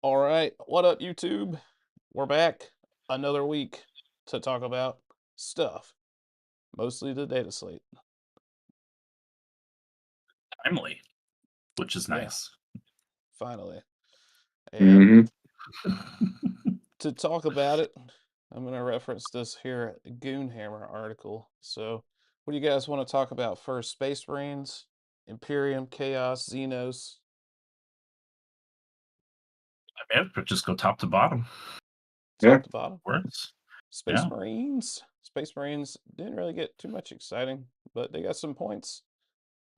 All right, what up, YouTube? We're back another week to talk about stuff, mostly the data slate. Timely, which is Yeah. nice. Finally. And Mm-hmm. to talk about it, I'm going to reference this here Goonhammer article. So, what do you guys want to talk about first? Space Marines, Imperium, Chaos, Xenos? I mean, just go top to bottom. Top to bottom. Works. Space Marines. Space Marines didn't really get too much exciting, but they got some points.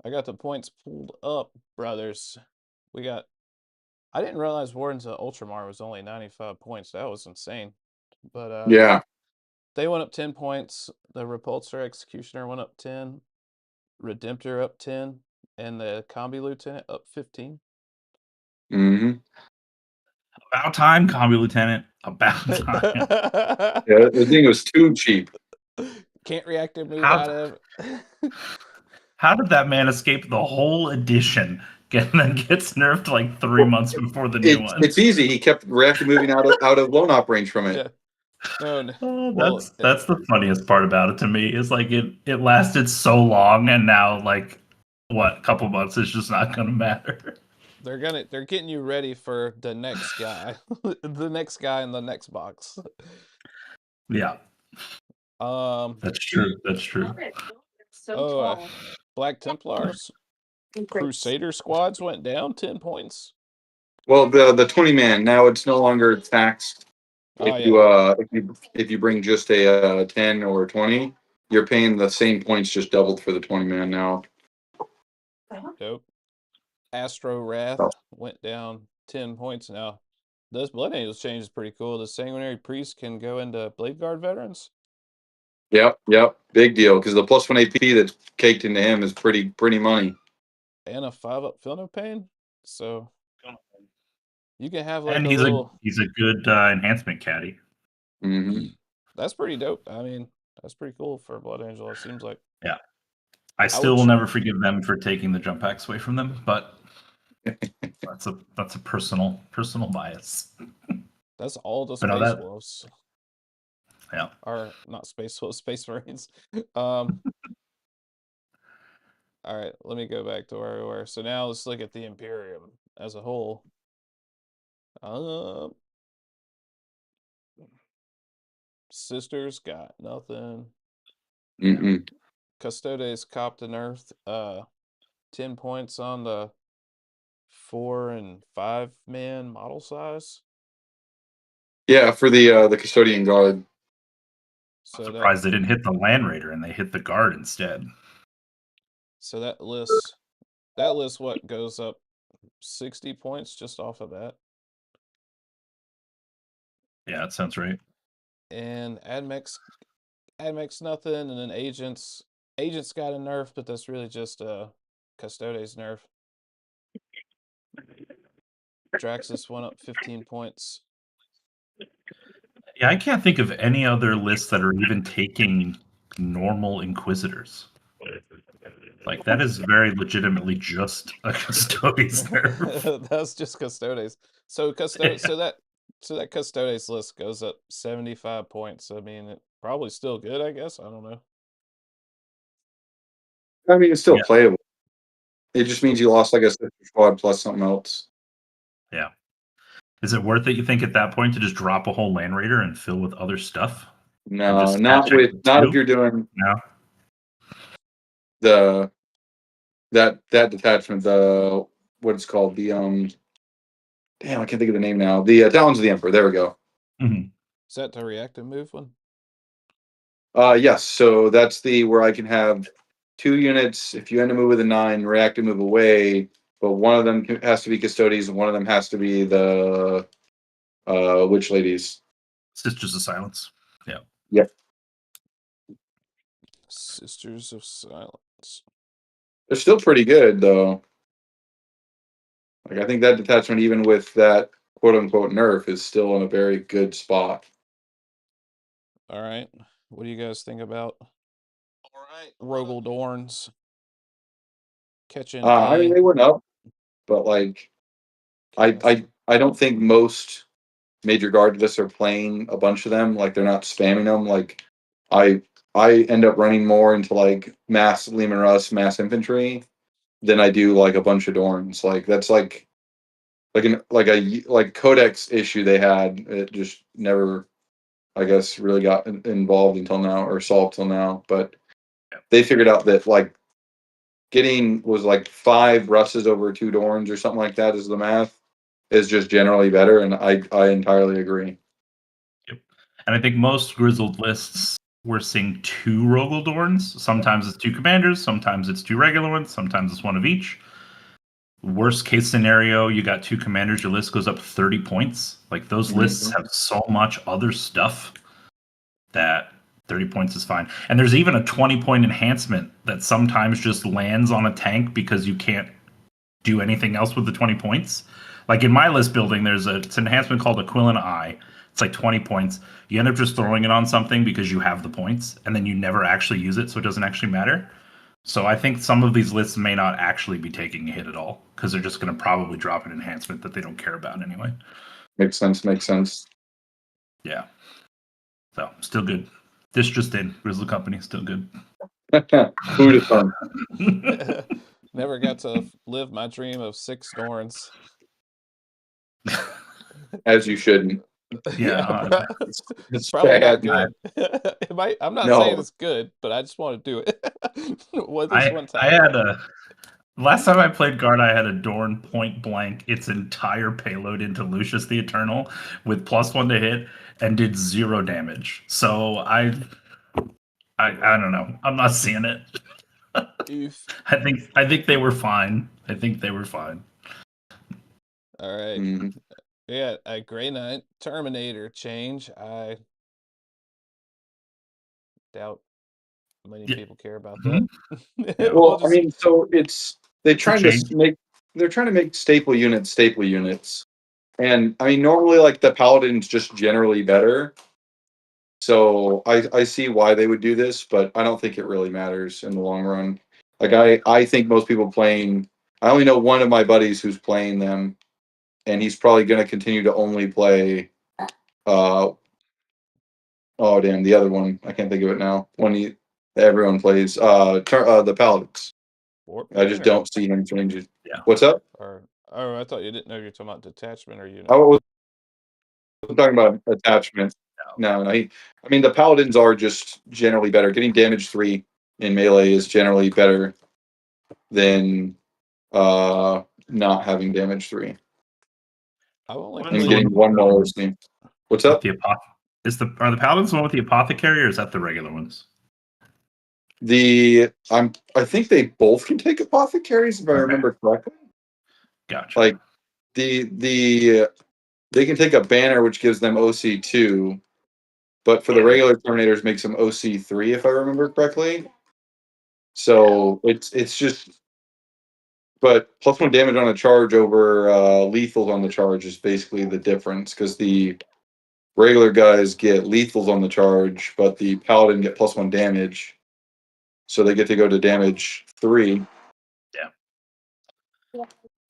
I got the points pulled up, brothers. I didn't realize Wardens of Ultramar was only 95 points. That was insane. But Yeah. they went up 10 points. The Repulsor Executioner went up 10. Redemptor up 10. And the Combi Lieutenant up 15. Mm-hmm. About time, Combi Lieutenant. About time. Yeah, the thing was too cheap. Can't reactive move out of it. How did that man escape the whole edition and then gets nerfed like 3 months before the new one? It's easy. He kept reactive moving out of lone op range from it. Yeah. No, That's the funniest part about it to me, is like it lasted so long, and now like a couple months is just not gonna matter. They're getting you ready for the next guy. The next guy in the next box. Yeah. That's true. So tall. Black Templars, Crusader squads went down 10 points. Well, the 20-man, now it's no longer taxed. If you bring just a 10 or 20, you're paying the same points, just doubled for the 20-man now. Dope. Astro Wrath went down 10 points now. This Blood Angels change is pretty cool. The Sanguinary Priest can go into Blade Guard veterans. Yep, big deal, because the +1 AP that's caked into him is pretty money. And a 5-up Feel No Pain. So you can have like and he's a good enhancement caddy. Mm-hmm. That's pretty dope. I mean, that's pretty cool for Blood Angel, it seems like. Yeah. I still will never forgive them for taking the jump packs away from them, but that's a personal bias. That's all the Space Wolves. Yeah. Or not Space Wolves, Space Marines. All right, let me go back to where we were. So now let's look at the Imperium as a whole. Sisters got nothing. Mm-mm. Custodes copped an Earth. 10 points on the 4 and 5 man model size. Yeah, for the Custodian Guard. I'm surprised they didn't hit the Land Raider and they hit the Guard instead. So that list what goes up 60 points just off of that. Yeah, that sounds right. And Admex nothing, and then Agents got a nerf, but that's really just a Custodes nerf. Draxus went up 15 points. Yeah, I can't think of any other lists that are even taking normal Inquisitors. Like, that is very legitimately just a Custodes nerf. That's just Custodes. So that Custodes list goes up 75 points. I mean, it probably still good, I guess. I don't know. I mean, it's still playable. It just means you lost like a sister squad plus something else. Yeah. Is it worth it, you think, at that point, to just drop a whole Land Raider and fill with other stuff? No, not if you're doing that detachment, what it's called, the damn, I can't think of the name now. The Talons of the Emperor. There we go. Mm-hmm. Is that the reactive move one? Yes. So that's where I can have 2 units. If you end a move with a 9, reactive move away, but one of them has to be Custodes, and one of them has to be the Witch Ladies. Sisters of Silence. Yeah. Yep. Sisters of Silence. They're still pretty good, though. Like, I think that detachment, even with that quote-unquote nerf, is still in a very good spot. All right. What do you guys think about Rogel Dorns? Catching I mean, they went up, but like, I I don't think most major guard lists are playing a bunch of them. Like they're not spamming them. Like I end up running more into like mass Leman Russ, mass infantry than I do like a bunch of Dorns. Like that's like a codex issue they had. It just never, I guess, really got involved until now or solved till now. But they figured out that like getting was like 5 Russes over 2 Dorns or something like that is the math is just generally better, and I entirely agree. Yep. And I think most Grizzled lists we're seeing 2 Rogaldorns. Sometimes it's 2 commanders, sometimes it's 2 regular ones, sometimes it's 1 of each. Worst case scenario, you got 2 commanders, your list goes up 30 points. Like those lists have so much other stuff that 30 points is fine. And there's even a 20-point enhancement that sometimes just lands on a tank because you can't do anything else with the 20 points. Like in my list building, it's an enhancement called Aquilin Eye. It's like 20 points. You end up just throwing it on something because you have the points, and then you never actually use it, so it doesn't actually matter. So I think some of these lists may not actually be taking a hit at all because they're just going to probably drop an enhancement that they don't care about anyway. Makes sense. Yeah. So still good. This just in. Grizzly Company, still good. Who'd have thunk? Never got to live my dream of 6 Dorns. As you shouldn't. Yeah. bro. It's Probably bad. not good. I'm not No. saying it's good, but I just want to do it. One time. I had last time I played Guard, I had a Dorn point blank its entire payload into Lucius the Eternal with +1 to hit and did 0 damage. So I don't know. I'm not seeing it. Oof. I think they were fine. All right. Mm-hmm. Yeah, a Grey Knight Terminator change. I doubt many people care about that. Yeah. Well, I mean, so they're It's a trying to change. make staple units. And I mean, normally like the Paladin's just generally better. So I see why they would do this, but I don't think it really matters in the long run. Like I think most people playing, I only know one of my buddies who's playing them, and he's probably going to continue to only play. Oh damn, the other one I can't think of it now. Everyone plays the Paladins. I just don't see him changing. Yeah. What's up? I thought you didn't know you were talking about detachment or unit. I was talking about attachment. No. I mean, the Paladins are just generally better. Getting damage 3 in melee is generally better than not having damage 3. I've only And getting 1 more listening. What's up? Are the Paladins the one with the apothecary, or is that the regular ones? I think they both can take apothecaries if I remember correctly. Gotcha. Like they can take a banner which gives them OC2, but for the regular Terminators makes them OC3 if I remember correctly. So it's just, but +1 damage on a charge over lethals on the charge is basically the difference, because the regular guys get lethals on the charge, but the Paladin get +1 damage, so they get to go to damage 3.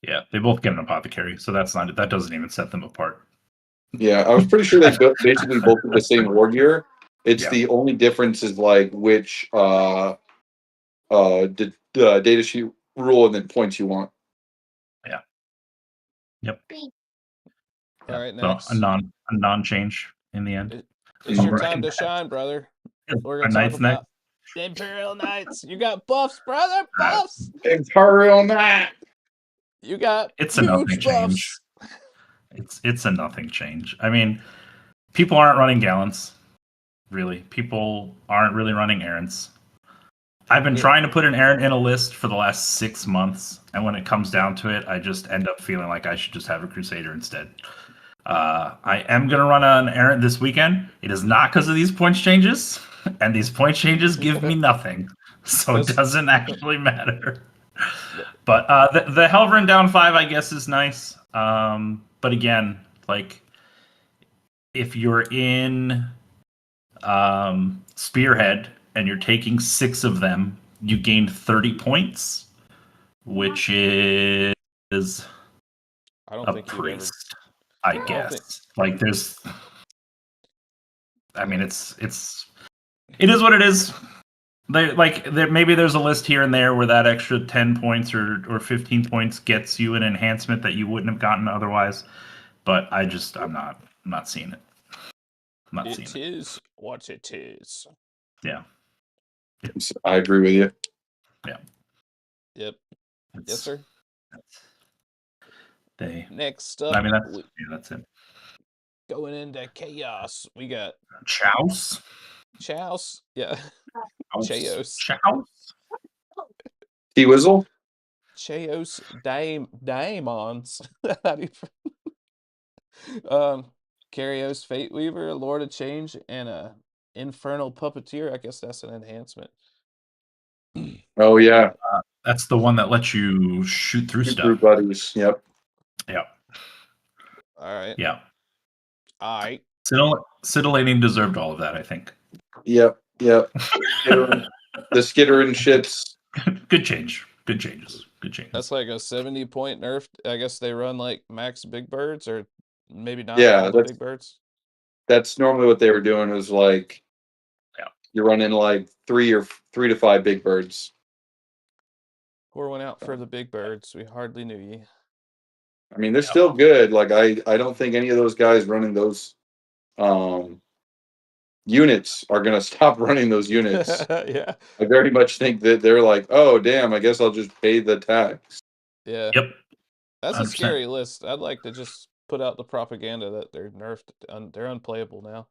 Yeah, they both get an apothecary, so that doesn't even set them apart. Yeah, I was pretty sure they basically both do the same war gear. It's the only difference is like which data sheet rule and then points you want. Yeah. Yep. All right, so next. a non-change in the end. It's your time to shine, brother. We're gonna talk about the Imperial Knights. You got buffs, brother. Buffs. Imperial Knight. You got it's a nothing change. It's a nothing change. I mean, people aren't running gallants, really. People aren't really running errants. I've been trying to put an errant in a list for the last 6 months, and when it comes down to it, I just end up feeling like I should just have a Crusader instead. I am going to run an errant this weekend. It is not because of these points changes, and these point changes give me nothing, so it doesn't actually matter. But the Helverin down 5, I guess, is nice. But again, like, if you're in Spearhead and you're taking 6 of them, you gain 30 points, which is I don't think priest. I don't guess. think- Like there's I mean it is what it is. Maybe there's a list here and there where that extra 10 points or 15 points gets you an enhancement that you wouldn't have gotten otherwise. But I'm not seeing it. I'm not seeing It it. is what it is. Yeah. I agree with you. Yep. Yes, It's- sir. Next up, I mean that's it. going into chaos, we got Chouse? Chouse. Yeah. Chaos. Chouse? T-Wizzle? Chaos Daemons. How do you Carios Fate Weaver, Lord of Change, and a Infernal Puppeteer. I guess that's an enhancement. Oh, yeah. That's the one that lets you shoot through stuff. Group buddies. Yep. Yeah. All right. Yeah. All right. Citillating deserved all of that, I think. Yep. The Skitterin shits. Good change. Good changes. That's like a 70-point nerf. I guess they run like max big birds, or maybe not Yeah, all the big birds. That's normally what they were doing, was like, you're running like 3 to 5 big birds. Pour one out for the big birds. We hardly knew ye. I mean, they're still good. Like I don't think any of those guys running those units are gonna stop running those units. Yeah. I very much think that they're like, oh damn, I guess I'll just pay the tax. Yeah. Yep. That's a 100%. scary list. I'd like to just put out the propaganda that they're nerfed. They're unplayable now.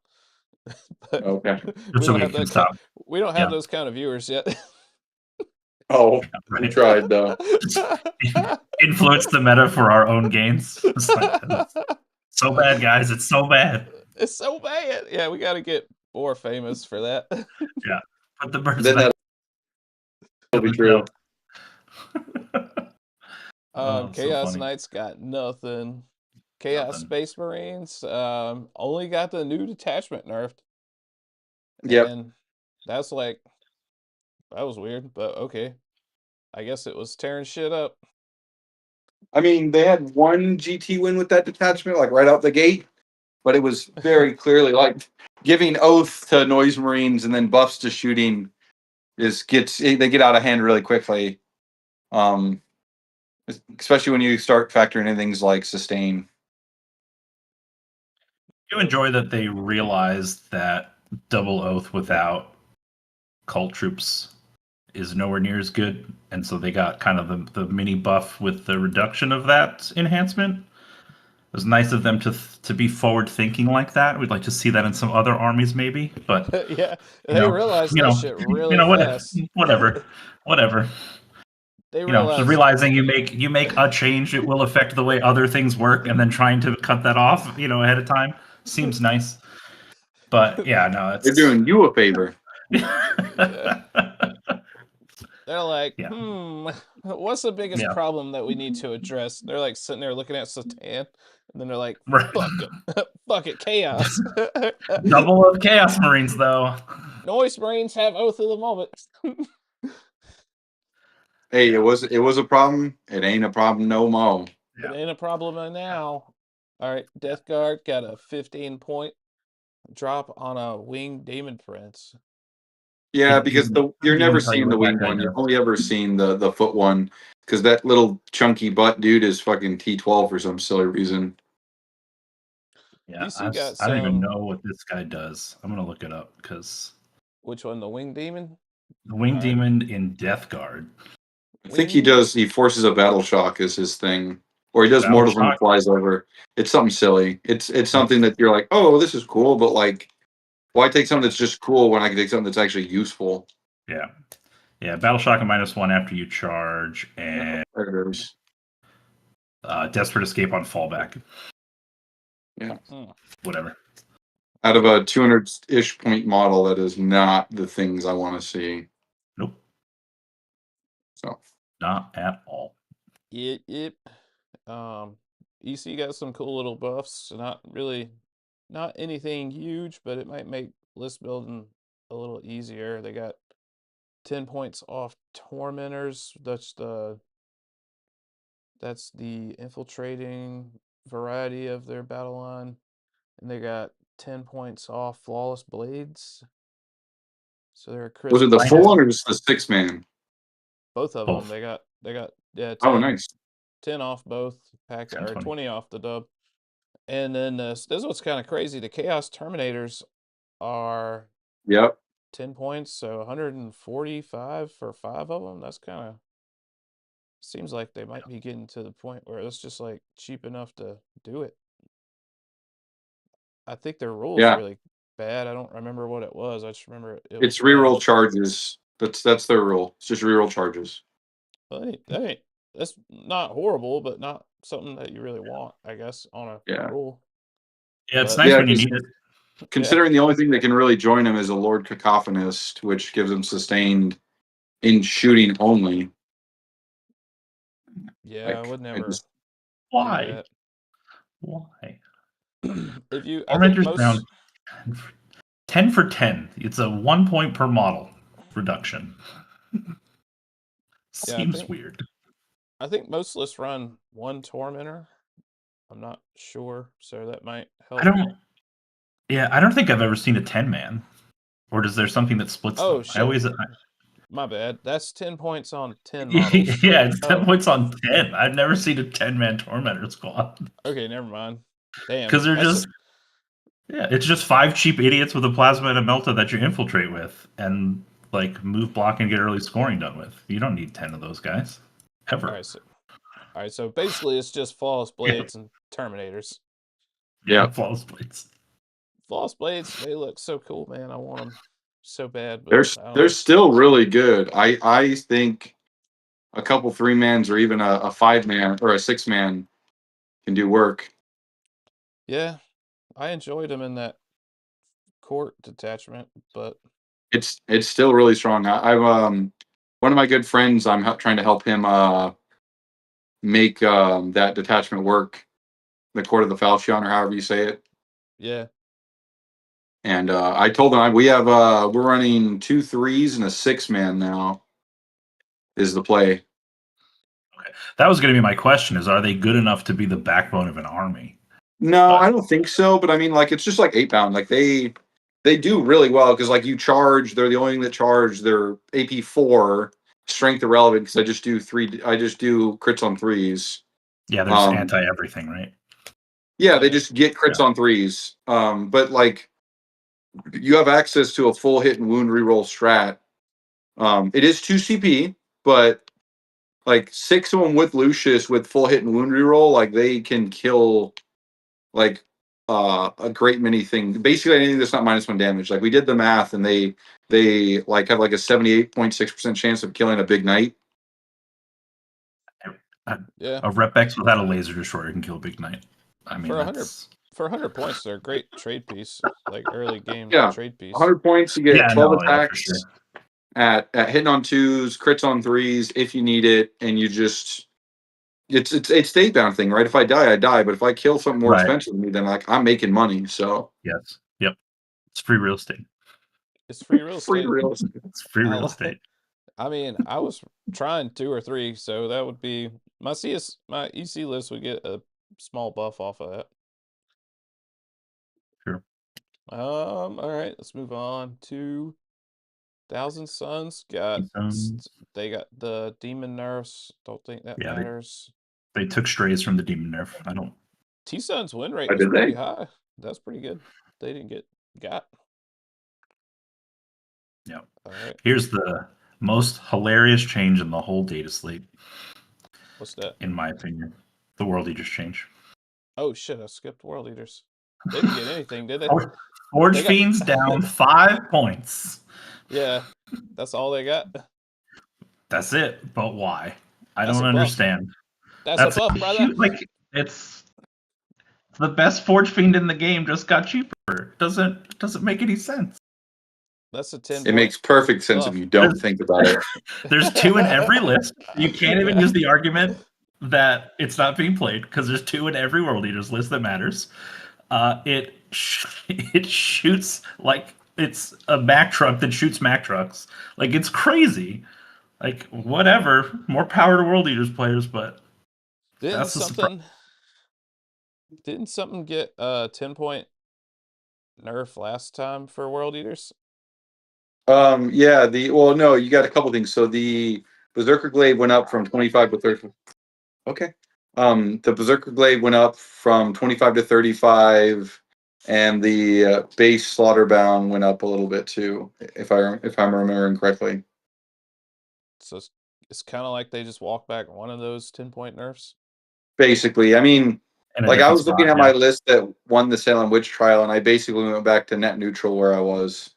But Okay. we So don't we have can that. stop. We don't have Yeah. those kind of viewers yet. Oh, Right. we tried though. Influence the meta for our own gains. It's like, so bad, guys. It's so bad. It's so bad. Yeah, we got to get more famous for that. Yeah. Put the birds Then back. that'll be true. Chaos funny. Knights got nothing. Chaos Nothing. Space Marines only got the new detachment nerfed. Yep. And that's like, that was weird, but okay. I guess it was tearing shit up. I mean, they had one GT win with that detachment, like right out the gate, but it was very clearly like giving oath to noise marines and then buffs to shooting they get out of hand really quickly. Especially when you start factoring in things like sustain. You enjoy that they realized that double oath without cult troops is nowhere near as good, and so they got kind of the mini buff with the reduction of that enhancement. It was nice of them to be forward thinking like that. We'd like to see that in some other armies, maybe. But Yeah, they realized that shit really fast. whatever. They Just realizing you make a change, it will affect the way other things work, and then trying to cut that off, ahead of time seems nice. But yeah, no, it's They're doing you a favor. They're like, Yeah. what's the biggest Yeah. problem that we need to address? They're like sitting there looking at Satan, and then they're like, Right. fuck it. Fuck it, chaos. Double of Chaos Marines, though. Noise Marines have Oath of the Moment. Hey, it was a problem. It ain't a problem no more. It ain't a problem now. All right, Death Guard got a 15-point drop on a Winged Demon Prince. Yeah, because you're never seeing the wing what that one. guy You've does. only ever seen the foot one, because that little chunky butt dude is fucking T12 for some silly reason. Yeah, DC got I don't even some- know what this guy does. I'm gonna look it up because Which one? The Winged Demon? the Wing Alright. Demon in Death Guard. I think he forces a battle shock as his thing. Or he does Battle mortals when he shock? flies over. It's something silly. It's something that you're like, oh, this is cool, but like, why take something that's just cool when I can take something that's actually useful? Yeah. Battle shock and -1 after you charge, and There it is. desperate escape on fallback. Yeah. Whatever. Out of a 200-ish point model, that is not the things I want to see. Nope. So Not at all. Yep. EC got some cool little buffs. Not anything huge, but it might make list building a little easier. They got 10 points off Tormentors. That's the infiltrating variety of their battle line, and they got 10 points off flawless blades. So they're a Was crisp it the full 10. one or just the 6-man? Both of them. Both. They got yeah Oh, 10, nice. 10 off both pack or 10-20. 20 off the dub. And then this is what's kind of crazy. The Chaos Terminators are Yep. 10 points, so 145 for 5 of them. That's kind of seems like they might be getting to the point where it's just like cheap enough to do it. I think their rules Yeah. really bad. I don't remember what it was. I just remember it was It's reroll bad. charges. That's their rule. It's just reroll charges. Well, that's not horrible, but not something that you really want, I guess, on a Yeah. rule. Yeah, it's But nice Yeah, when you 'cause need it. yeah, considering the only thing that can really join him is a Lord Cacophonist, which gives him sustained in shooting only. yeah, I Like, would I never just do Why? that. Why? If you, I think Tormentor's down most, 10 for 10. It's a 1 point per model reduction. yeah, Seems weird. I think most lists run one tormentor. I'm not sure, so that might help. I don't think I've ever seen a 10-man. Or is there something that splits Oh them? shit, my bad. That's 10 points on 10 models. Yeah, it's 10 Oh, points on 10. I've never seen a 10-man Tormentor squad. okay, never mind. Damn, Because they're just, it's just 5 cheap idiots with a plasma and a melta that you infiltrate with and like move, block, and get early scoring done with. You don't need 10 of those guys. Ever. all right. So basically, it's just flawless blades and terminators. Yeah. Flawless blades. Flawless blades, they look so cool, man. I want them so bad, but I don't They're know. still really good. I think a couple 3-mans or even a 5-man or a 6-man can do work. Yeah, I enjoyed them in that court detachment, but It's still really strong. I've one of my good friends. I'm trying to help him make that detachment work. The Court of the Falchion, or however you say it. yeah, And I told him we're running 2 3s and a 6-man now. Is the play? Okay. That was going to be my question: is are they good enough to be the backbone of an army? No, But I don't think so. But I mean, like, it's just like 8-pound. Like they do really well because like you charge. They're the only thing that charge. They're AP 4, strength irrelevant because I just do crits on 3s. yeah, they're just anti everything, right? Yeah, they yeah, just get crits on 3s. But like you have access to a full hit and wound reroll strat. It is 2 CP, but like 6 of them with Lucius with full hit and wound reroll, like they can kill like a great many things. Basically anything that's not -1 damage. Like we did the math and they like have like a 78.6% chance of killing a big knight. yeah. A Repex without a laser destroyer can kill a big knight. I mean, For 100 that's for 100 points, they're a great trade piece, like early game Yeah. trade piece. 100 points, you get 12 yeah, for attacks sure. at hitting on 2s, crits on 3s if you need it, and you just it's state bound thing, right? If I die, I die, but if I kill something more Right. expensive than me, then like I'm making money. So Yes. Yep. It's free real estate. It's free real free estate. real estate. It's free real estate. I mean, I was trying 2 or 3, so that would be my EC list would get a small buff off of that. Sure. All right, let's move on to Thousand Suns. They got the demon nerfs. Don't think that Yeah, matters. They took strays from the demon nerf. I don't. T Sun's win rate Why was did pretty they? high. That's pretty good. They didn't get got. Yeah. All right, Here's the most hilarious change in the whole data slate, what's that? in my opinion. The World Eaters change. Oh shit! I skipped World Eaters. They didn't get anything, did they? Forge They got Fiends down 5 points. Yeah, that's all they got. That's it. But why? I That's don't a buff. understand. That's a buff, brother. It's the best Forge Fiend in the game just got cheaper. Doesn't make any sense. That's a 10 It point makes perfect sense if buff. you don't think about it. There's 2 in every list. You can't even Yeah. use the argument that it's not being played because there's 2 in every World Eaters list that matters. It shoots like it's a Mack truck that shoots Mack trucks. Like it's crazy. Like whatever, more power to World Eaters players, but Didn't that's the surprise. Didn't something get 10-point nerf last time for World Eaters? Yeah, no, you got a couple things. So the Berserker Glaive went up from 25 to 30. Okay. The Berserker Glaive went up from 25 to 35, and the base Slaughterbound went up a little bit too, if I'm remembering correctly. So it's kind of like they just walk back one of those 10-point nerfs. Basically, I mean, In a like I different was looking spot, at my list that won the Salem Witch Trial, and I basically went back to net neutral where I was.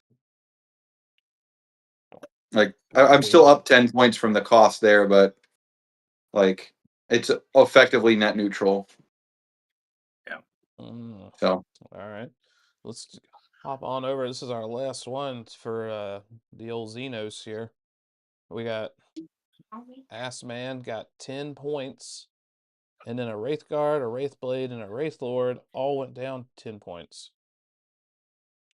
Like I'm still Weird. up 10 points from the cost there, but like it's effectively net neutral. Mm, So all right. Let's hop on over. This is our last one for the old Xenos here. We got Ass Man got 10 points, and then a Wraith Guard, a Wraith Blade, and a Wraith Lord all went down 10 points.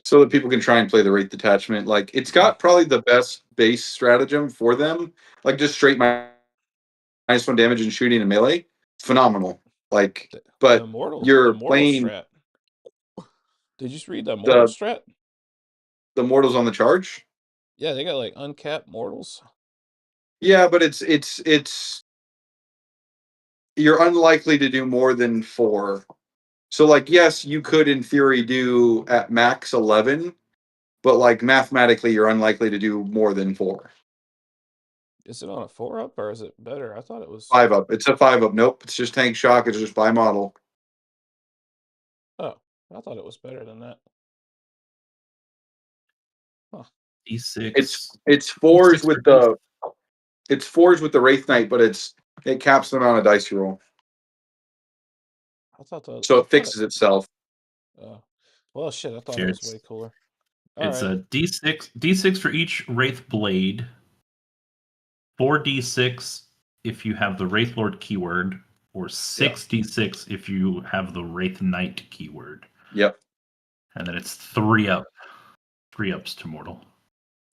so that people can try and play the Wraith Detachment. Like it's got probably the best base stratagem for them. Like just straight -1 damage and shooting and melee. Phenomenal. Like, The but Immortal, the you're Immortal playing strat. Did you just read the Immortal the strat? mortals on the charge. Yeah, they got like uncapped mortals. Yeah, but it's you're unlikely to do more than 4. So like yes, you could in theory do at max 11, but like mathematically you're unlikely to do more than 4. Is it on a 4-up or is it better? I thought it was. 5 up. It's a 5 up. Nope, it's just tank shock. It's just by model. Oh, I thought it was better than that. Huh. D6. It's fours D6 with for the Wraith Knight, but it caps the amount of dice you roll. So I it thought it. fixes itself. Well, shit. I thought it Here, was way cooler. All it's right. a D6 for each Wraith Blade. 4d6 if you have the Wraith Lord keyword, or 6d6 if you have the Wraith Knight keyword. Yep. And then it's 3 up. 3 ups to mortal.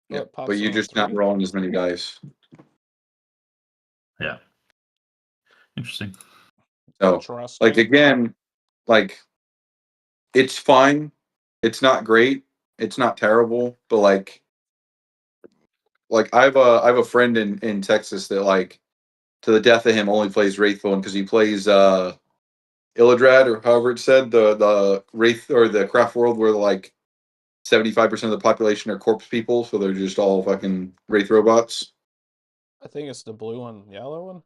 Well, Yep. it pops But you're on just not 3. rolling as many dice. Yeah. Interesting. So like Interesting. again, like it's fine. It's not great. It's not terrible, but like I have a friend in Texas that like to the death of him only plays Wraithbone because he plays Illidrad or however it said, the Wraith or the Craft World where like 75% of the population are corpse people, so they're just all fucking Wraith robots. I think it's the blue and yellow one.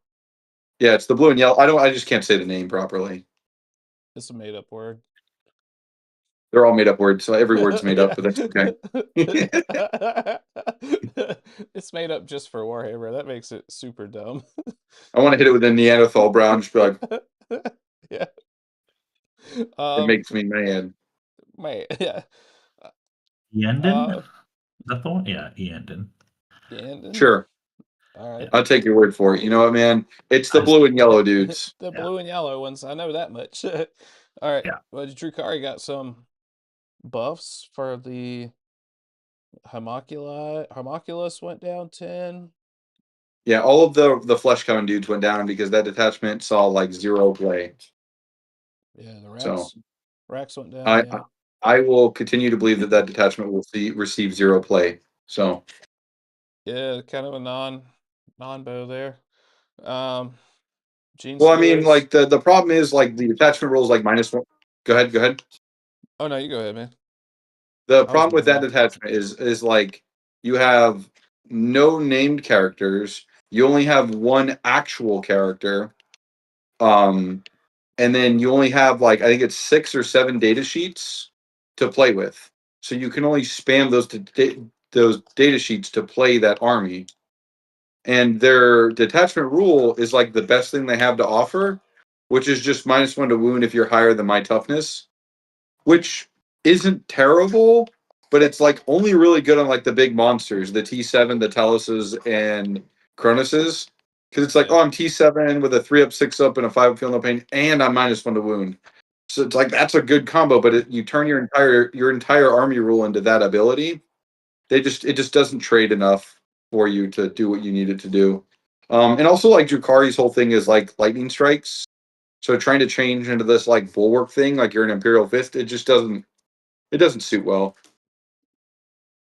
Yeah, it's the blue and yellow. I just can't say the name properly. It's a made up word. They're all made up words, so every word's made up, but that's okay. It's made up just for Warhammer. That makes it super dumb. I want to hit it with a Neanderthal brown, just be like, Yeah. it makes me mad. Man, yeah. Eandon? Uh, Is that the one? Yeah, Eandon. Gandon. Sure. All right. I'll take your word for it. You know what, man? It's the I just- blue and yellow dudes. The Yeah. blue and yellow ones. I know that much. All right. Yeah. Well, Drukari got some buffs for the Homunculus went down 10. Yeah, all of the flesh cone dudes went down because that detachment saw like 0 play. Yeah, the So Rax went down, I yeah. I will continue to believe that detachment will receive 0 play. So Yeah, kind of a non-bow there. Gene well, I mean, Stealers. like the problem is like the detachment rules like -1. Go ahead, go ahead. Oh no, you go ahead, man. The I was problem with moving that on. detachment is like you have no named characters. You only have one actual character. Um, and then you only have like I think it's 6 or 7 data sheets to play with. So you can only spam those data sheets to play that army. And their detachment rule is like the best thing they have to offer, which is just -1 to wound if you're higher than my toughness, which isn't terrible, but it's like only really good on like the big monsters, the T7, the Taluses, and Cronuses. Because it's like, Yeah. oh, I'm T7 with a 3 up, 6 up, and a 5 up, feel no pain, and I'm -1 to wound. So it's like that's a good combo, but you turn your entire army rule into that ability. It just doesn't trade enough for you to do what you need it to do. And also like Drukari's whole thing is like lightning strikes. So trying to change into this like bulwark thing, like you're an Imperial Fist, it just doesn't suit well.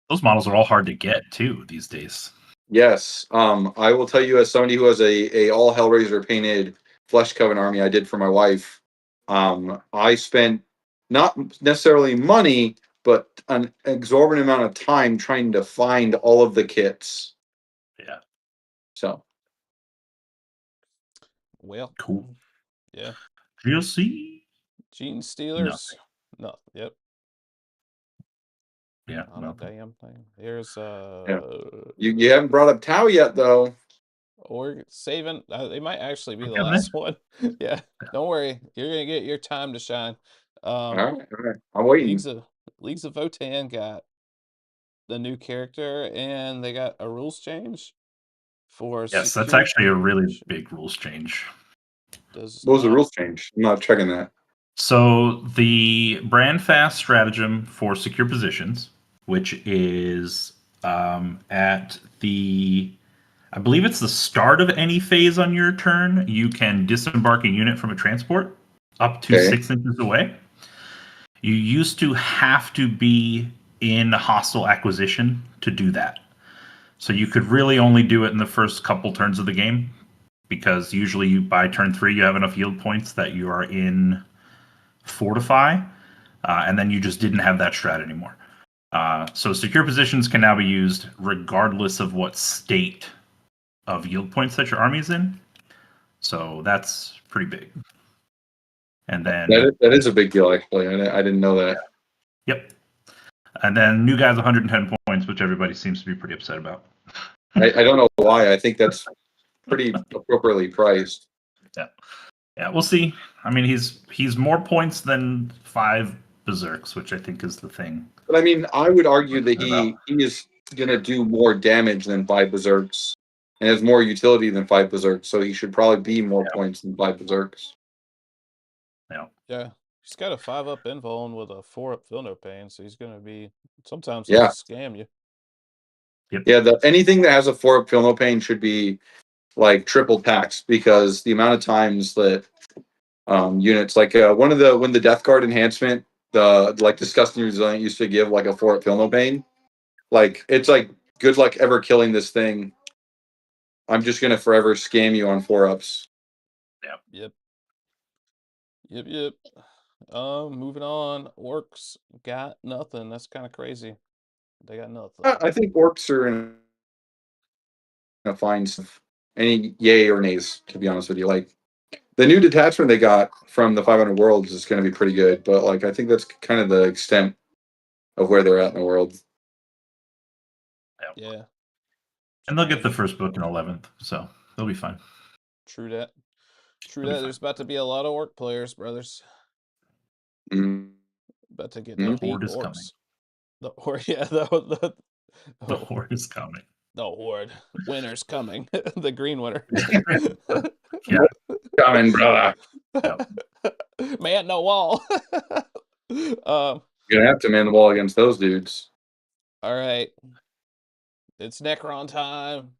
Those models are all hard to get too these days. Yes. I will tell you as somebody who has a all Hellraiser painted Flesh Coven army I did for my wife, I spent not necessarily money, but an exorbitant amount of time trying to find all of the kits. Yeah. So Well, Cool. yeah. GLC? Gene Stealers. No. Yep. Yeah. Not a damn thing. Here's you haven't brought up Tau yet though. Or saving. They might actually be the Okay, last one. Yeah. Don't worry. You're gonna get your time to shine. All right. I'm waiting. Leagues of Votan got the new character, and they got a rules change for Yes, that's secure actually a really big rules change. Does What was the not rules change? I'm not checking that. So the brand fast stratagem for secure positions, which is at the, I believe it's the start of any phase on your turn, you can disembark a unit from a transport up to Okay. 6 inches away. You used to have to be in hostile acquisition to do that. So you could really only do it in the first couple turns of the game, because usually by turn 3 you have enough yield points that you are in fortify, and then you just didn't have that strat anymore. So secure positions can now be used regardless of what state of yield points that your army is in. So that's pretty big. And then that is a big deal, actually. I didn't know that. Yep. And then new guys 110 points, which everybody seems to be pretty upset about. I don't know why. I think that's pretty appropriately priced. Yeah, we'll see. I mean, he's more points than 5 berserks, which I think is the thing. But I mean, I would argue that he is going to do more damage than 5 berserks, and has more utility than 5 berserks. So he should probably be more points than 5 berserks. Yeah. He's got a 5-up invuln with a 4-up feel no pain, so he's gonna be sometimes Yeah. he'll scam you. Yep. Yeah, anything that has a 4-up feel no pain should be like triple tax, because the amount of times that units like when the Death Guard enhancement, the like Disgusting Resilient used to give like a 4-up feel no pain. Like it's like good luck ever killing this thing. I'm just gonna forever scam you on 4-ups. Yep. Moving on. Orcs got nothing. That's kind of crazy. They got nothing. I think orcs are in a fine stuff. Any yay or nays, to be honest with you. Like the new detachment they got from the 500 Worlds is going to be pretty good, but like I think that's kind of the extent of where they're at in the world. Yeah. And they'll get the first book in 11th, so they'll be fine. True that. There's about to be a lot of orc players, brothers. Mm-hmm. About to get The beat horde is orcs. coming. The horde, yeah, the horde is coming. The horde. Winter's coming. The green winter. Yeah. Coming, brother. Man, no wall. You're gonna have to man the wall against those dudes. All right. It's Necron time.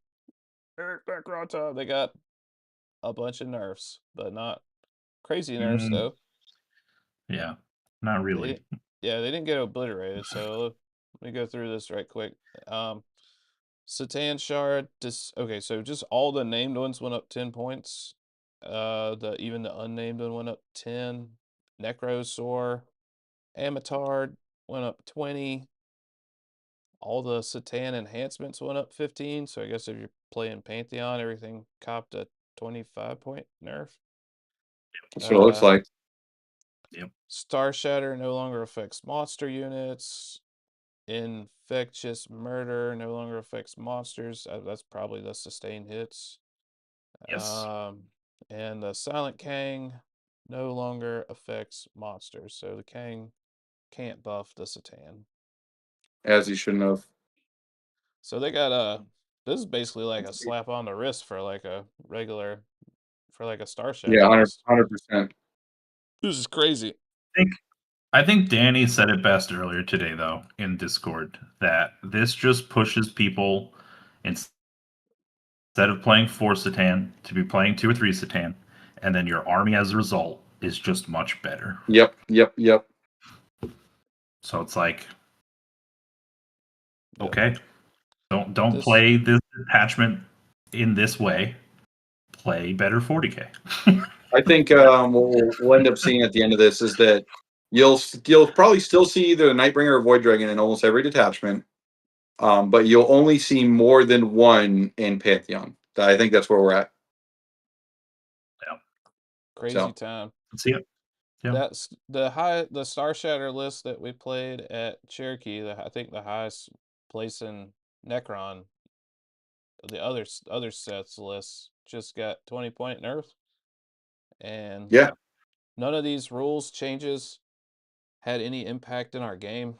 Necron time. They got a bunch of nerfs, but not crazy nerfs though. Yeah, not really. They didn't get obliterated, so let me go through this right quick. Satan Shard, okay, so just all the named ones went up 10 points. Even the unnamed one went up 10. Necrosaur, Amitard went up 20. All the Satan enhancements went up 15. So I guess if you're playing Pantheon, everything copped a 25-point nerf. That's what it looks like. Yep. Star Shatter no longer affects monster units. Infectious Murder no longer affects monsters. That's probably the sustained hits. Yes. And the Silent Kang no longer affects monsters. So the Kang can't buff the Satan. As he shouldn't have. So they got this is basically like a slap on the wrist for like a regular, for like a Star Shatter. Yeah, 100%. This is crazy. I think Danny said it best earlier today, though, in Discord, that this just pushes people, instead of playing 4 Satan, to be playing 2 or 3 Satan, and then your army as a result is just much better. Yep. So it's like, Yep. okay, don't This- play this detachment in this way. Play better 40k. I think we'll end up seeing at the end of this is that you'll probably still see either a Nightbringer or Void Dragon in almost every detachment, but you'll only see more than one in Pantheon. I think that's where we're at. Crazy So. time. Let's see it. Yeah. That's the Star Shatter list that we played at Cherokee. I think the highest place in Necron. The other sets lists just got 20-point nerf, and Yeah. none of these rules changes had any impact in our game.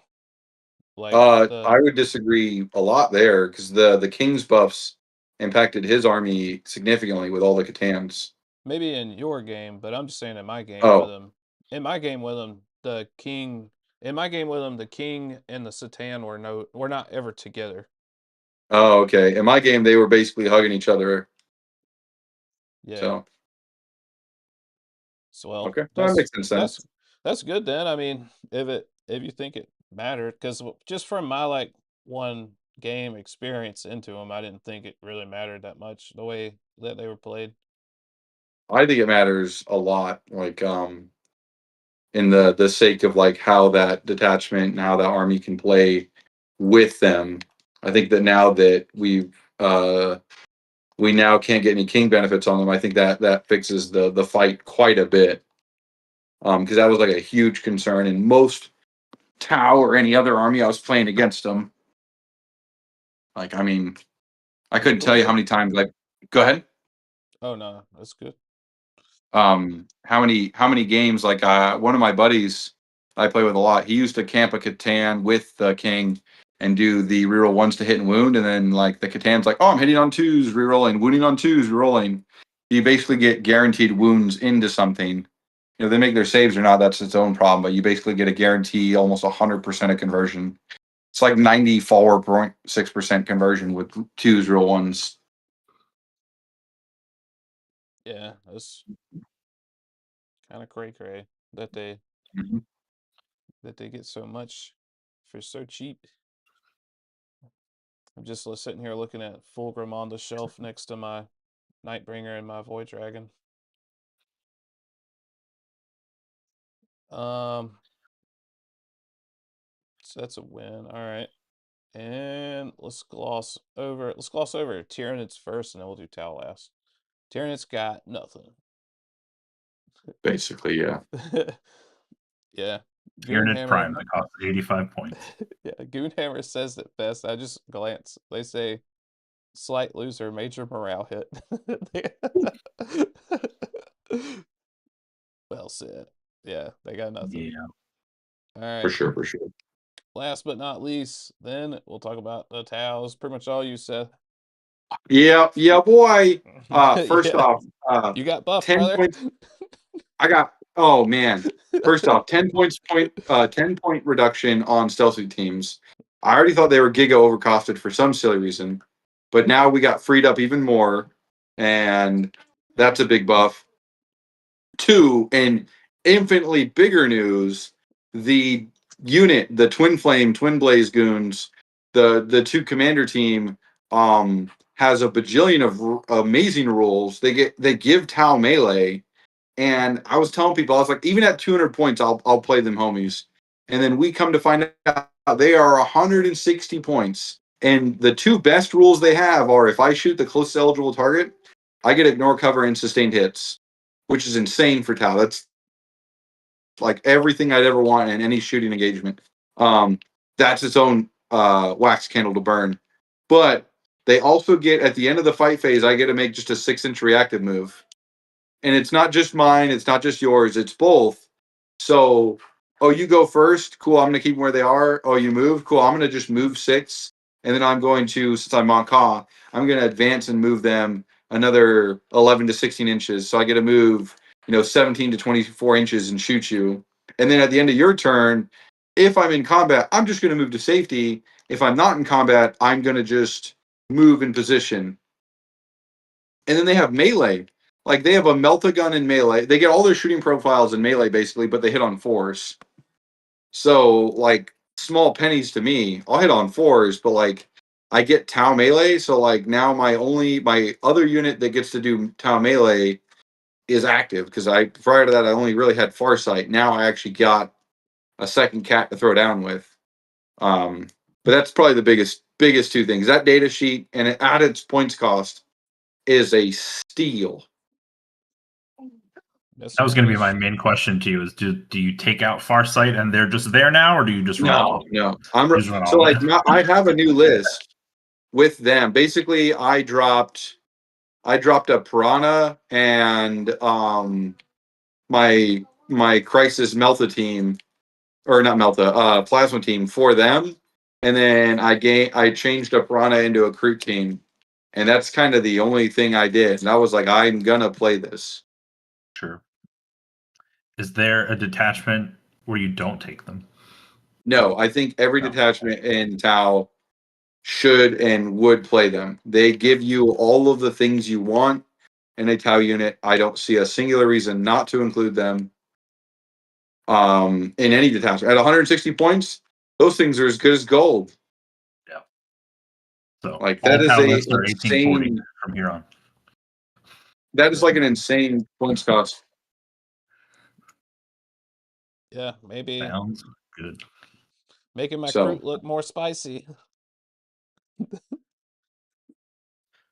Like I would disagree a lot there because the King's buffs impacted his army significantly with all the Catans. maybe in your game, but I'm just saying in my game Oh. with him. In my game with him, the king. In my game with him, the king and the Satan were not ever together. Oh, okay. In my game, they were basically hugging each other. Yeah. So well, okay, that makes sense. That's good then. I mean, if you think it mattered, because just from my like one game experience into them, I didn't think it really mattered that much the way that they were played. I think it matters a lot, like in the sake of like how that detachment and how that army can play with them. I think that now that we now can't get any king benefits on them, I think that fixes the fight quite a bit. Because that was like a huge concern in most Tau or any other army I was playing against them. Like, I mean, I couldn't tell you how many times. Like, go ahead. Oh no, that's good. How many games? Like, one of my buddies I play with a lot. He used to camp a Catan with the king and do the reroll ones to hit and wound, and then like the Catan's like, oh, I'm hitting on twos, rerolling, wounding on twos, rerolling. You basically get guaranteed wounds into something. You know, they make their saves or not, that's its own problem, but you basically get a guarantee almost 100% of conversion. It's like 94.6% conversion with twos, real ones. Yeah, that's kind of cray that they Mhm. get so much for so cheap. I'm just sitting here looking at Fulgrim on the shelf next to my Nightbringer and my Void Dragon. So that's a win. All right. And let's gloss over Tyranids first, and then we'll do Tau last. Tyranids got nothing. Basically, yeah. Yeah. Tyranid Prime Goonhammer. that costs 85 points. Yeah, Goonhammer says it best. I just glance. They say slight loser, major morale hit. Well said. Yeah, they got nothing. Yeah. All right. For sure. Last but not least, then we'll talk about the Taos. Pretty much all you, Seth. Yeah, boy. First Yeah. off, You got buffed, 10 brother. points. I got, oh man. First off, 10 point reduction on stealthy teams. I already thought they were giga overcosted for some silly reason, but now we got freed up even more, and that's a big buff. Two, and infinitely bigger news, the unit, the Twin Flame, Twin Blaze goons, the two commander team, has a bajillion of amazing rules. They give Tau melee, and I was telling people, I was like, even at 200 points, I'll play them homies. And then we come to find out they are 160 points. And the two best rules they have are if I shoot the closest eligible target, I get ignore cover and sustained hits, which is insane for Tau. That's like everything I'd ever want in any shooting engagement. That's its own wax candle to burn. But they also get at the end of the fight phase, I get to make just a 6-inch reactive move. And it's not just mine, it's not just yours, it's both. So, oh, you go first, cool, I'm gonna keep them where they are. Oh, you move, cool, I'm gonna just move 6, and then I'm going to, since I'm on Ka, I'm gonna advance and move them another 11 to 16 inches. So I get to move, 17 to 24 inches and shoot you. And then at the end of your turn, if I'm in combat, I'm just gonna move to safety. If I'm not in combat, I'm gonna just move in position. And then they have melee. like they have a melt-a-gun in melee. They get all their shooting profiles in melee basically, but they hit on 4s. So like small pennies to me. I'll hit on 4s, but like I get Tau melee, so like now my other unit that gets to do Tau melee is active because prior to that I only really had Farsight. Now I actually got a second cat to throw down with. But that's probably the biggest two things. That data sheet and it, at its points cost is a steal. That was going to be my main question to you: is do you take out Farsight and they're just there now, or do you just run? No. So like I have a new list with them. Basically, I dropped a Piranha and my Crisis Melta team, or not Melta, Plasma team for them, and then I changed a Piranha into a Crew team, and that's kind of the only thing I did. And I was like, I'm gonna play this. Sure. Is there a detachment where you don't take them? No, I think every detachment in Tau should and would play them. They give you all of the things you want in a Tau unit. I don't see a singular reason not to include them in any detachment. At 160 points, those things are as good as gold. Yeah. So like that is Tau a lists are 1840 insane. from here on. That is like an insane points cost. Yeah, maybe Sounds good. making my crew look more spicy.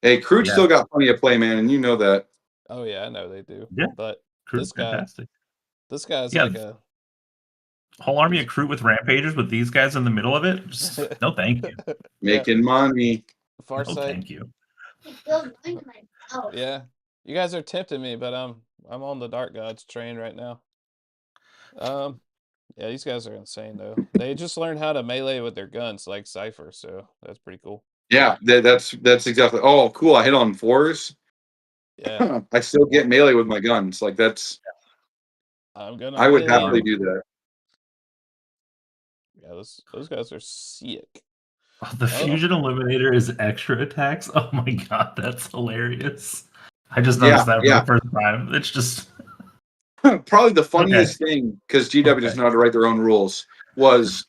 Hey, Crude Yeah. still got plenty of play, man, and you know that. Oh yeah, I know they do. Yeah. But Crew, fantastic. this guy's Yeah. like a whole army of Crew with Rampagers with these guys in the middle of it. Just, no, thank you. Making money. Farsight. No, thank you. Yeah, you guys are tempting me, but I'm on the Dark Gods train right now. Yeah, these guys are insane though. They just learned how to melee with their guns like Cypher, so that's pretty cool. Yeah, that's exactly. Oh, cool! I hit on 4s. Yeah, I still get melee with my guns. Like that's. I would happily do that. Yeah, those guys are sick. Oh, the Fusion Eliminator is extra attacks. Oh my god, that's hilarious! I just noticed that for the first time. It's just probably the funniest thing, because GW doesn't know how to write their own rules, was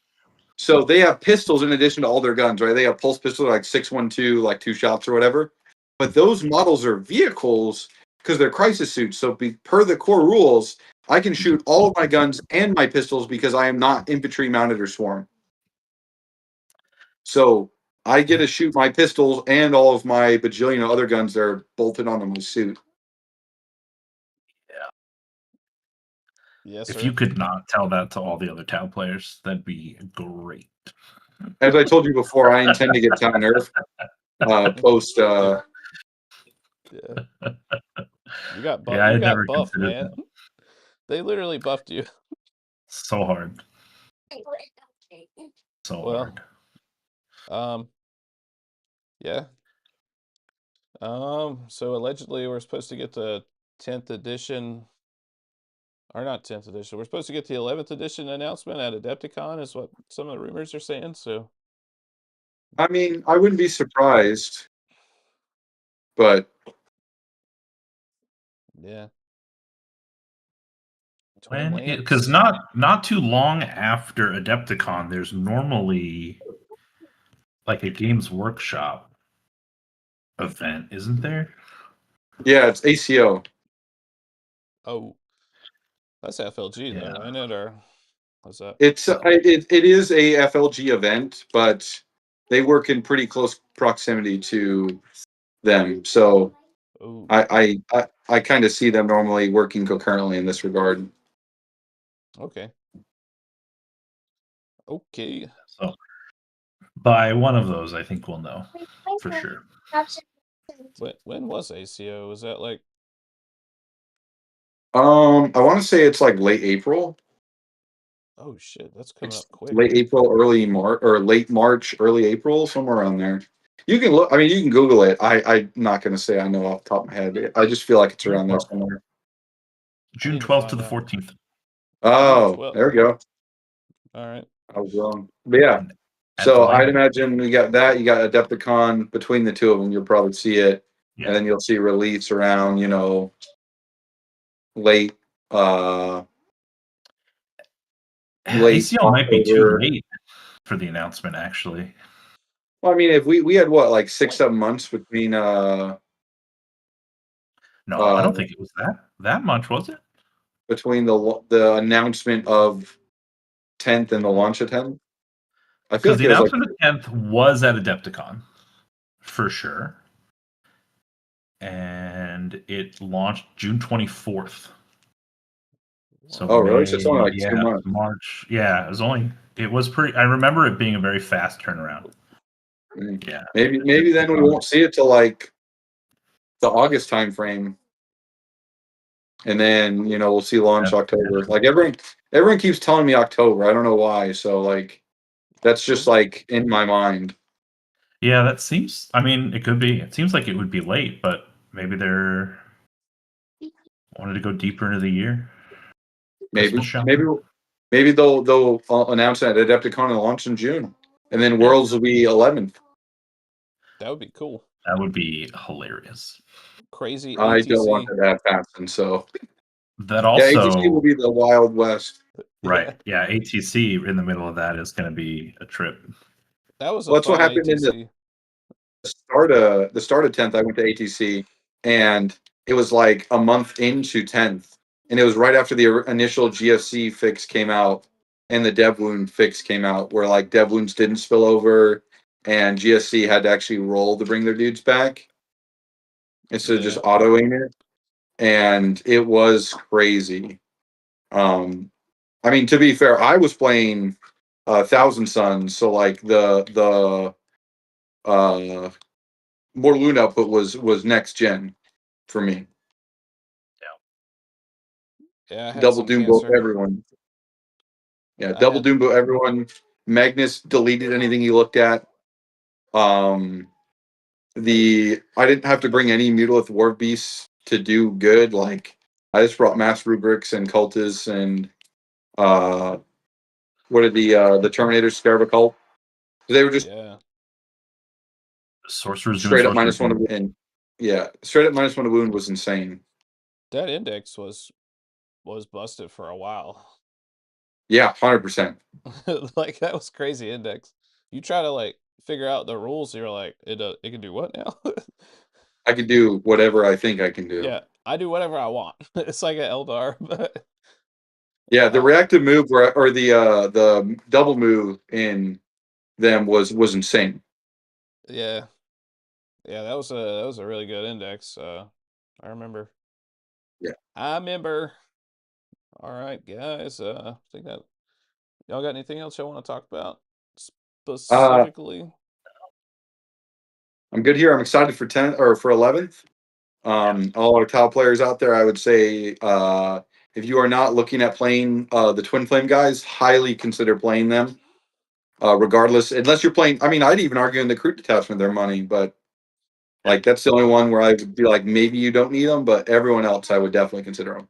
so they have pistols in addition to all their guns, right? They have pulse pistols like 612, like 2 shots or whatever. But those models are vehicles because they're crisis suits. So per the core rules, I can shoot all of my guns and my pistols because I am not infantry mounted or swarm. So I get to shoot my pistols and all of my bajillion other guns that are bolted onto my suit. Yes, if you could not tell that to all the other Tau players, that'd be great. As I told you before, I intend to get Tau nerf post. Yeah. You got buffed. Yeah, you I got never buffed, considered man. that. They literally buffed you. So hard. So hard. Yeah. So allegedly we're supposed to get the 10th edition, or not 10th edition. We're supposed to get the 11th edition announcement at Adepticon, is what some of the rumors are saying. So, I mean, I wouldn't be surprised, but yeah. Because not too long after Adepticon, there's normally like a Games Workshop event, isn't there? Yeah, it's ACO. Oh, that's FLG though, isn't it? Or what's that? It's it is a FLG event, but they work in pretty close proximity to them. So I kind of see them normally working concurrently in this regard. Okay. Okay. So by one of those, I think we'll know for sure. When was ACO? Was that like? I want to say it's like late April. Oh shit, that's coming up quick. Late April, early March, or late March, early April, somewhere around there. You can look. I mean, you can Google it. I'm not going to say I know off the top of my head. I just feel like it's around there somewhere. June 12th to the 14th. Oh, there we go. All right. I was wrong. But yeah. So I'd imagine we got that. You got Adepticon. Between the two of them, you'll probably see it. And then you'll see release around, late late ACL might be too October. late for the announcement, actually. Well, I mean, if we had what, like 6-7 months between No, I don't think it was that much, was it? between the announcement of 10th and the launch of 10th. I feel Because like the it was like, announcement of 10th was at Adepticon, for sure. And it launched June 24th. So oh really? So it's only like 2 yeah, months. March. Yeah, it was pretty. I remember it being a very fast turnaround. Mm. Yeah. Maybe then we won't see it till like the August time frame. And then, we'll see launch October. Like everyone keeps telling me October. I don't know why. So like that's just like in my mind. Yeah, that seems. I mean, it could be. It seems like it would be late, but maybe they're wanted to go deeper into the year. Christmas Maybe shopping. maybe they'll announce it at Adepticon and launch in June. And then Yeah. Worlds will be 11th. That would be cool. That would be hilarious. Crazy I don't want ATC. that to happen. So That yeah, ATC will also be the Wild West. right. Yeah, ATC in the middle of that is going to be a trip. That was a Well, that's what fun happened in the ATC. start of 10th. I went to ATC, and it was like a month into 10th, and it was right after the initial GFC fix came out and the dev wound fix came out, where like dev wounds didn't spill over, and GSC had to actually roll to bring their dudes back instead of just Yeah. autoing it, and it was crazy. I mean, to be fair, I was playing Thousand Suns, so like the more loot output was next gen for me. Yeah, I had Double some Doom boat cancer. everyone. Yeah, I Double had Doom boat everyone. Magnus deleted anything he looked at. Um, I didn't have to bring any Mutalith War Beasts to do good. Like I just brought Mass Rubrics and Cultists and what are the Terminators Scarab Occult? They were just yeah. Sorcerer's doing straight up sorcerer. -1 and yeah, straight up -1 a wound was insane. That index was busted for a while. Yeah, 100%. Like that was crazy index. You try to like figure out the rules, you're like, it can do what now? I could do whatever I think I can do. Yeah, I do whatever I want. It's like an Eldar, but Yeah, the uh, reactive move or the double move in them was insane. yeah, yeah, that was a really good index. I remember. Yeah. I remember. All right, guys. I think that y'all got anything else y'all want to talk about Uh, specifically? I'm good here. I'm excited for 10th or for 11th. All our top players out there, I would say, if you are not looking at playing the Twin Flame guys, highly consider playing them. Regardless, unless you're playing, I mean, I'd even argue in the Crew Detachment their money, but like that's the only one where I would be like, maybe you don't need them, but everyone else, I would definitely consider them.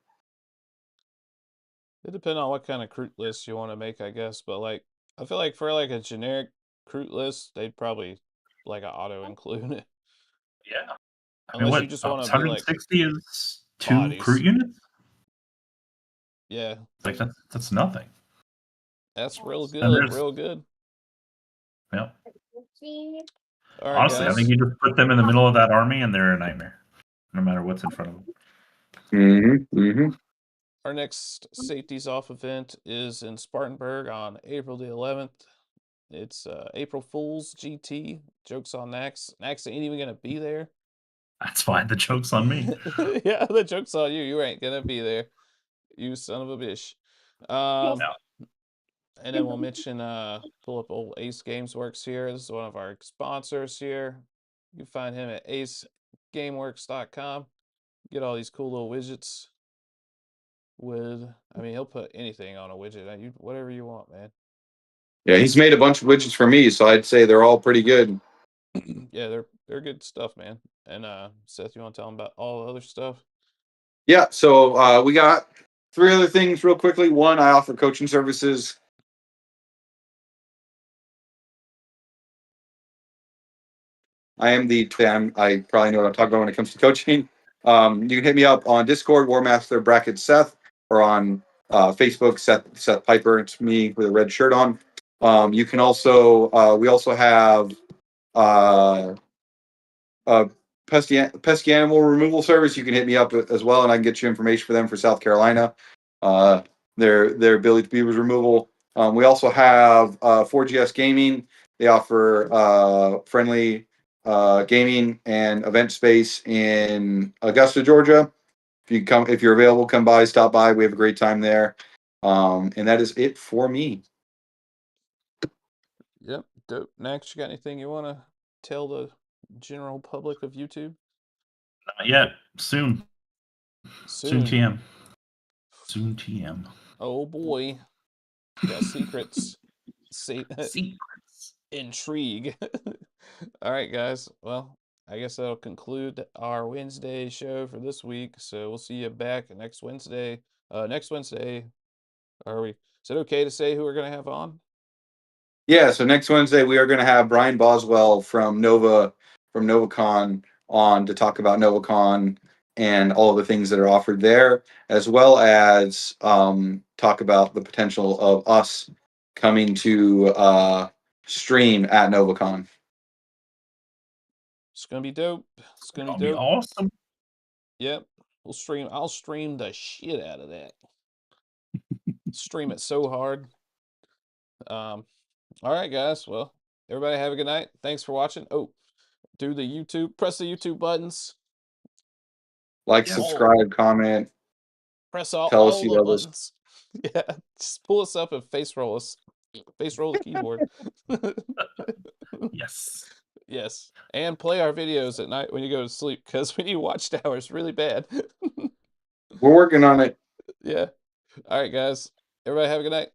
It depends on what kind of crude list you want to make, I guess. But like, I feel like for like a generic crude list, they'd probably like a auto include it, Yeah. I mean, unless you what just want to be like 160 is 2 crew bodies. units? Yeah, Like that's nothing. that's real And good, there's real good. yeah. All right, Honestly, I think guys. you just put them in the middle of that army and they're a nightmare. No matter what's in front of them. Mm-hmm. Our next Safeties Off event is in Spartanburg on April the 11th. It's April Fool's GT. Jokes on Nax. Nax ain't even gonna be there. That's fine. The joke's on me. Yeah, the joke's on you. You ain't gonna be there. You son of a bitch. Um, No. and then we'll mention pull up old Ace Games Works here. This is one of our sponsors here. You can find him at acegameworks.com. Get all these cool little widgets with I mean he'll put anything on a widget. You whatever you want, man. Yeah, he's made a bunch of widgets for me, so I'd say they're all pretty good. Yeah, they're good stuff, man. And Seth, you want to tell him about all the other stuff? Yeah, so we got 3 other things real quickly. One, I offer coaching services. I probably know what I'm talking about when it comes to coaching. You can hit me up on Discord, Warmaster Bracket Seth, or on Facebook, Seth Piper. It's me with a red shirt on. You can also we also have pesky animal removal service. You can hit me up as well, and I can get you information for them for South Carolina. Their Billy to Beavers removal. We also have 4GS Gaming. They offer friendly gaming and event space in Augusta, Georgia. If you're available, come by, stop by. We have a great time there. And that is it for me. Yep, dope. Next, you got anything you want to tell the general public of YouTube? Not yet. Soon. Soon. TM. Soon TM. Oh boy, got secrets. Secrets. Intrigue. All right, guys. Well, I guess that'll conclude our Wednesday show for this week. So we'll see you back next Wednesday. Next Wednesday, is it okay to say who we're gonna have on? Yeah, so next Wednesday we are going to have Brian Boswell from NovaCon on to talk about NovaCon and all of the things that are offered there, as well as talk about the potential of us coming to stream at NovaCon. It's gonna be dope. It's gonna That'll be be dope. awesome. Yep, I'll stream the shit out of that. Stream it so hard. All right, guys. Well, everybody have a good night. Thanks for watching. Oh, press the YouTube buttons. Like, subscribe, comment. Press Tell us all you the love us. buttons. Yeah, just pull us up and face roll us. Face roll the keyboard. Yes. Yes. And play our videos at night when you go to sleep, because we need watch hours really bad. We're working on it. Yeah. All right, guys. Everybody have a good night.